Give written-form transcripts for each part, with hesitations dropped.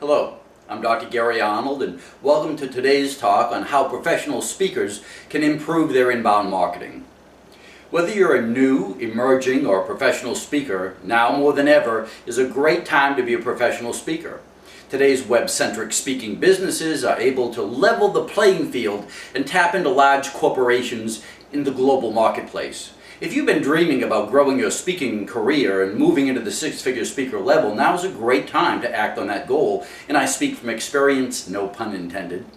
Hello, I'm Dr. Gary Arnold, and welcome to today's talk on how professional speakers can improve their inbound marketing. Whether you're a new, emerging, or professional speaker, now more than ever is a great time to be a professional speaker. Today's web-centric speaking businesses are able to level the playing field and tap into large corporations in the global marketplace. If you've been dreaming about growing your speaking career and moving into the six-figure speaker level, now's a great time to act on that goal, and I speak from experience, no pun intended.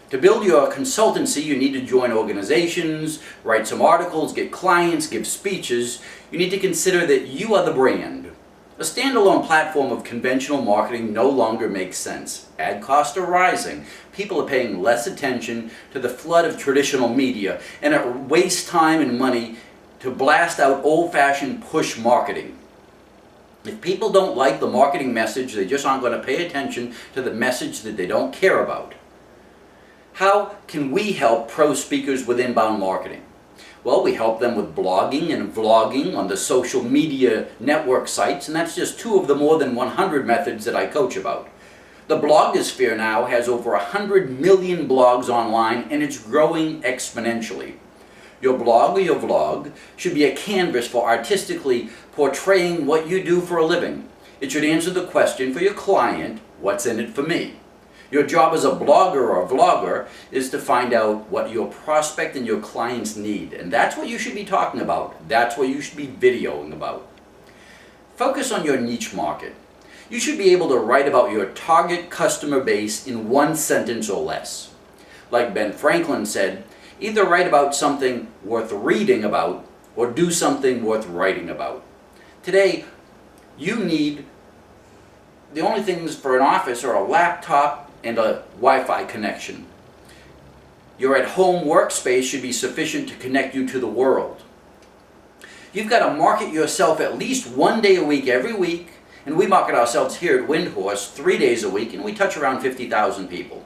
To build your consultancy, you need to join organizations, write some articles, get clients, give speeches. You need to consider that you are the brand. A standalone platform of conventional marketing no longer makes sense. Ad costs are rising. People are paying less attention to the flood of traditional media, and it wastes time and money to blast out old-fashioned push marketing. If people don't like the marketing message, they just aren't going to pay attention to the message that they don't care about. How can we help pro speakers with inbound marketing? Well, we help them with blogging and vlogging on the social media network sites, and that's just two of the more than 100 methods that I coach about. The blogosphere now has over 100 million blogs online, and it's growing exponentially. Your blog or your vlog should be a canvas for artistically portraying what you do for a living. It should answer the question for your client, what's in it for me? Your job as a blogger or vlogger is to find out what your prospect and your clients need, and that's what you should be talking about. That's what you should be videoing about. Focus on your niche market. You should be able to write about your target customer base in one sentence or less. Like Ben Franklin said, either write about something worth reading about or do something worth writing about. Today, the only things for an office are a laptop and a Wi-Fi connection. Your at-home workspace should be sufficient to connect you to the world. You've got to market yourself at least one day a week every week, and we market ourselves here at Windhorse 3 days a week, and we touch around 50,000 people.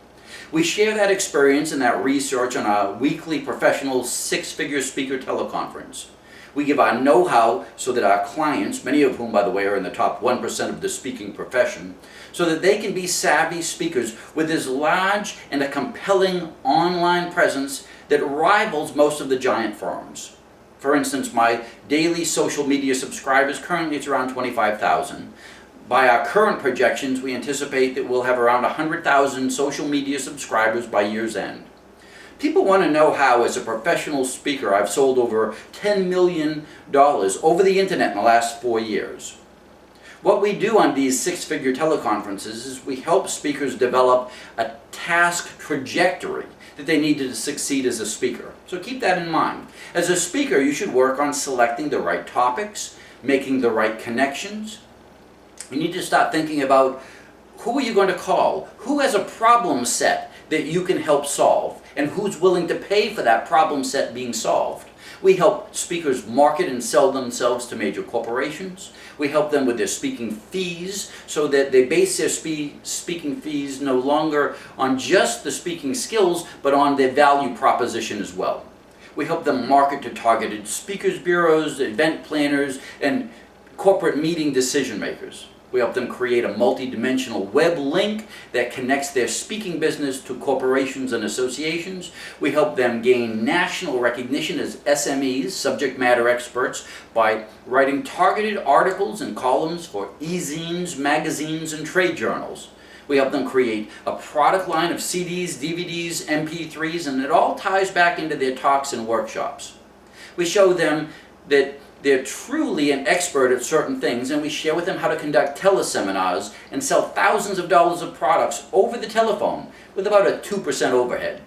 We share that experience and that research on our weekly professional six-figure speaker teleconference. We give our know-how so that our clients, many of whom, by the way, are in the top 1% of the speaking profession, so that they can be savvy speakers with as large and a compelling online presence that rivals most of the giant firms. For instance, my daily social media subscribers, currently it's around 25,000. By our current projections, we anticipate that we'll have around 100,000 social media subscribers by year's end. People want to know how, as a professional speaker, I've sold over $10 million over the internet in the last 4 years. What we do on these six-figure teleconferences is we help speakers develop a task trajectory that they need to succeed as a speaker. So keep that in mind. As a speaker, you should work on selecting the right topics, making the right connections. You need to start thinking about who are you going to call, who has a problem set that you can help solve, and who's willing to pay for that problem set being solved. We help speakers market and sell themselves to major corporations. We help them with their speaking fees so that they base their speaking fees no longer on just the speaking skills, but on their value proposition as well. We help them market to targeted speakers bureaus, event planners, and corporate meeting decision makers. We help them create a multi-dimensional web link that connects their speaking business to corporations and associations. We help them gain national recognition as SMEs, subject matter experts, by writing targeted articles and columns for e-zines, magazines, and trade journals. We help them create a product line of CDs, DVDs, MP3s, and it all ties back into their talks and workshops. We show them that they're truly an expert at certain things, and we share with them how to conduct teleseminars and sell thousands of dollars of products over the telephone with about a 2% overhead.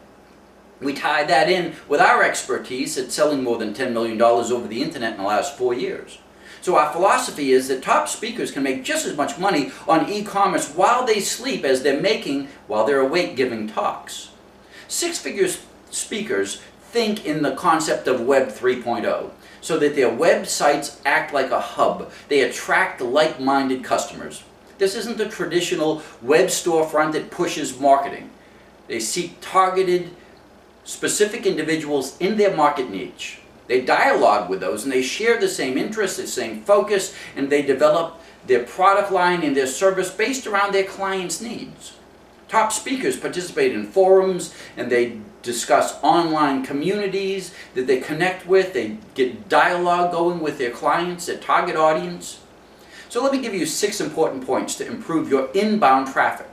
We tie that in with our expertise at selling more than $10 million over the internet in the last 4 years. So our philosophy is that top speakers can make just as much money on e-commerce while they sleep as they're making while they're awake giving talks. Six-figure speakers think in the concept of Web 3.0. So that their websites act like a hub. They attract like-minded customers. This isn't the traditional web storefront that pushes marketing. They seek targeted, specific individuals in their market niche. They dialogue with those, and they share the same interests, the same focus, and they develop their product line and their service based around their clients' needs. Top speakers participate in forums, and they discuss online communities that they connect with. They get dialogue going with their clients, their target audience. So let me give you 6 important points to improve your inbound traffic.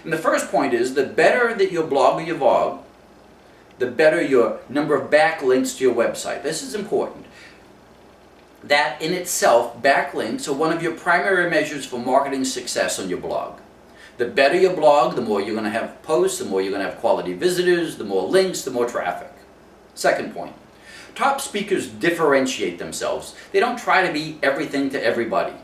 And the first point is, the better that your blog or your vlog, the better your number of backlinks to your website. This is important. That in itself, backlinks are one of your primary measures for marketing success on your blog. The better your blog, the more you're going to have posts, the more you're going to have quality visitors, the more links, the more traffic. Second point, top speakers differentiate themselves. They don't try to be everything to everybody.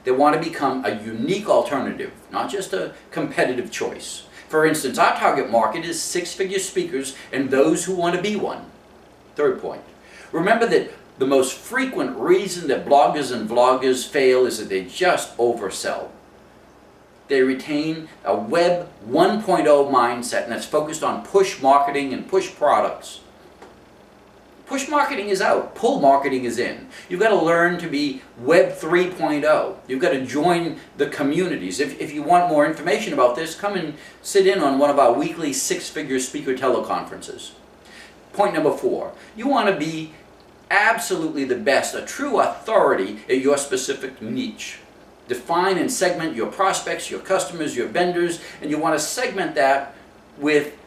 They want to become a unique alternative, not just a competitive choice. For instance, our target market is 6-figure speakers and those who want to be one. Third point, remember that the most frequent reason that bloggers and vloggers fail is that they just oversell. They retain a Web 1.0 mindset, and that's focused on push marketing and push products. Push marketing is out. Pull marketing is in. You've got to learn to be Web 3.0. You've got to join the communities. If you want more information about this, come and sit in on one of our weekly 6-figure speaker teleconferences. Point number 4, you want to be absolutely the best, a true authority at your specific niche. Define and segment your prospects, your customers, your vendors, and you want to segment that with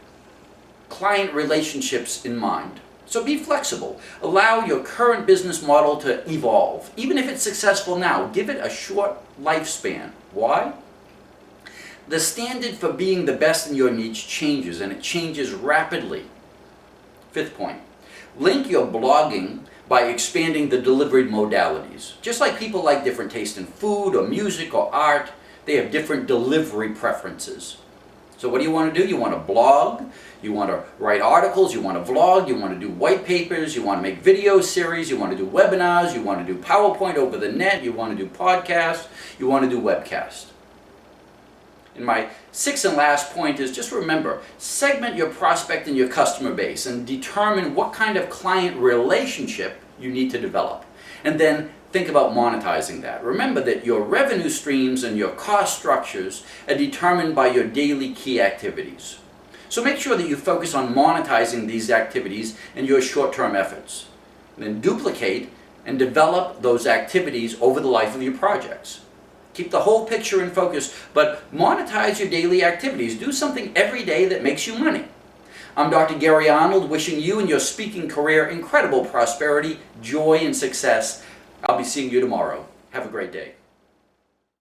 client relationships in mind. So be flexible. Allow your current business model to evolve. Even if it's successful now, give it a short lifespan. Why? The standard for being the best in your niche changes, and it changes rapidly. 5th point, link your blogging by expanding the delivery modalities. Just like people like different taste in food or music or art, they have different delivery preferences. So what do you want to do? You want to blog, you want to write articles, you want to vlog, you want to do white papers, you want to make video series, you want to do webinars, you want to do PowerPoint over the net, you want to do podcasts, you want to do webcasts. And my 6th and last point is, just remember, segment your prospect and your customer base and determine what kind of client relationship you need to develop. And then think about monetizing that. Remember that your revenue streams and your cost structures are determined by your daily key activities. So make sure that you focus on monetizing these activities in your short-term efforts. And then duplicate and develop those activities over the life of your projects. Keep the whole picture in focus, but monetize your daily activities. Do something every day that makes you money. I'm Dr. Gary Arnold, wishing you and your speaking career incredible prosperity, joy, and success. I'll be seeing you tomorrow. Have a great day.